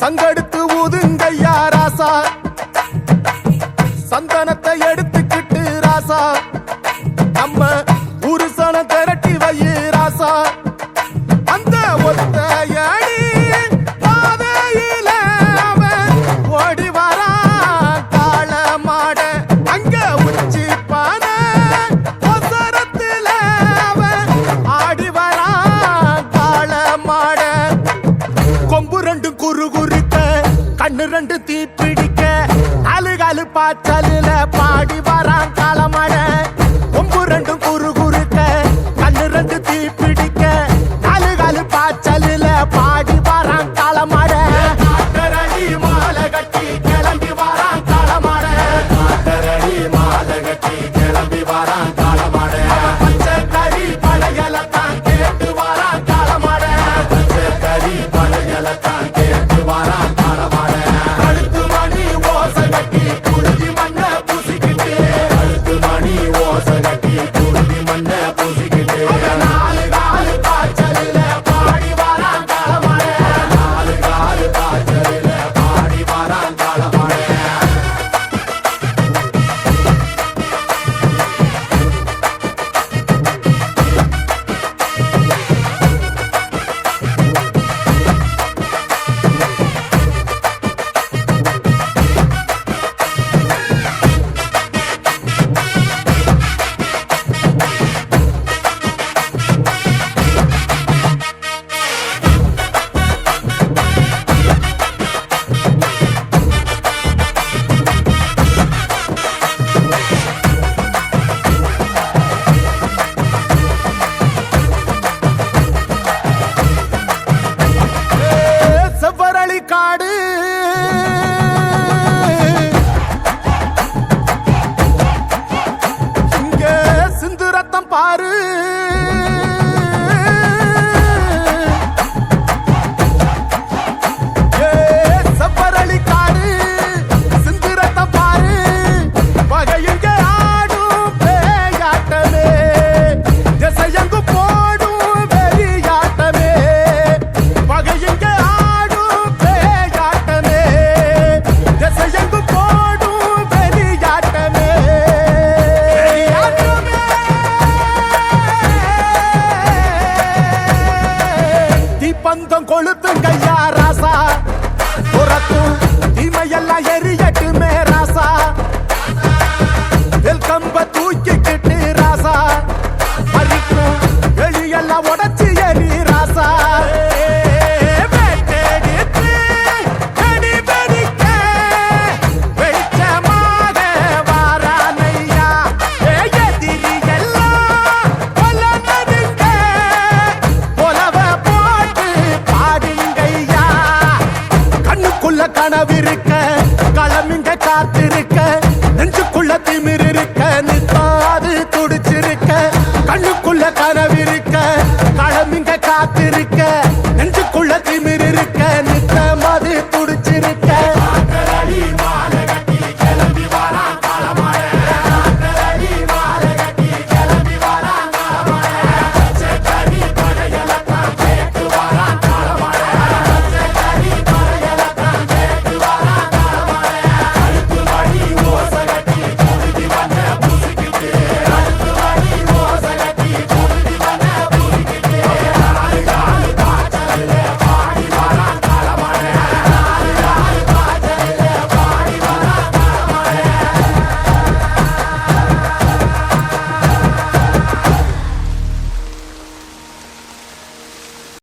சங்கெடுத்து ஊதுங்கய்யா ராசா, சந்தனத்தை எடுத்துக்கிட்டு ராசா, நம்ம ஊரு சனம் திரட்டி வையு ராசா. அந்த ஒத்தையடி பாதையில அவன் ஓடி வரான் காள மாட, அங்க உச்சி பானை ஒசரத்துல அவன் ஆடி வரான் காள மாட. கொம்பு ரெண்டு குறு குறுக்க, கண்ணு ரெண்டு தீ பிடிக்க, அழுகாலு பாச்சலுல பாடி வரான் காளமாட. கொம்பு ரெண்டு குறு குறுக்க, கண்ணு ரெண்டு தீ பிடிக்க, அழுகாலு பாச்சலுல பாடி வரான் காளமாட. காட்டரடி மாலை கட்டி கிளம்பி வரான் காளமாட, காட்டரடி மாலை கட்டி கிளம்பி வரான் காளமாட. பச்சை கறி பழையலத்தான் கேட்டு வரான் காளமாட, பச்சை கறி பழையலத்தான் கேட்டு வரான் காளமாட. கழுத்து மணி ஓசை கட்டி குருதி மண்ண பூசிக்கிட்டு, கழுத்து மணி ஓசை கட்டி குருதி மண்ண பூசிக்கிட்டு, நாலு காலு காய்ச்சலில பாடி வரான் காளமாட, நாலு காலு காய்ச்சலில பாடி வரான் காளமாட. செவ்வரளி காடு இங்க சிந்து ரத்தம் பாரு, செவ்வரளி காடு சிந்து ரத்தம் பாரு, பகையுங்க ஆடும் பேயாட்டமே, திசையங்கு போடும் வெறியாட்டமே, பகையுங்க ஆடும் பேயாட்டமே, திசையங்கு போடும் வெறியாட்டமே. தீப்பந்தம் கொளுத்துங்கய்யா ராசா, புறத்தும் தீமையெல்லாம் எரியட்டுமே ராசா, வெல்கம்ப தூக்கிக்கிட்டு ராசா, அரிக்கும் வெளியெல்லாம் உடச்சி எரி ராசா. வெட்டெடுத்து வெடி வெடிக்க வெளிச்சமாக வாரானையா, எதிரி எல்லாம் கொல்ல நடுங்க, கொலவ போட்டு பாடுங்கய்யா. கண்ணுக்குள்ள கனவிருக்க, களமிங்க காத்திருக்க, நெஞ்சுக்குள்ள திமிர் இருக்க, நித்தாது துடிச்சிருக்க. கண்ணுக்குள்ள கனவிருக்க, களமிங்க காத்திருக்க,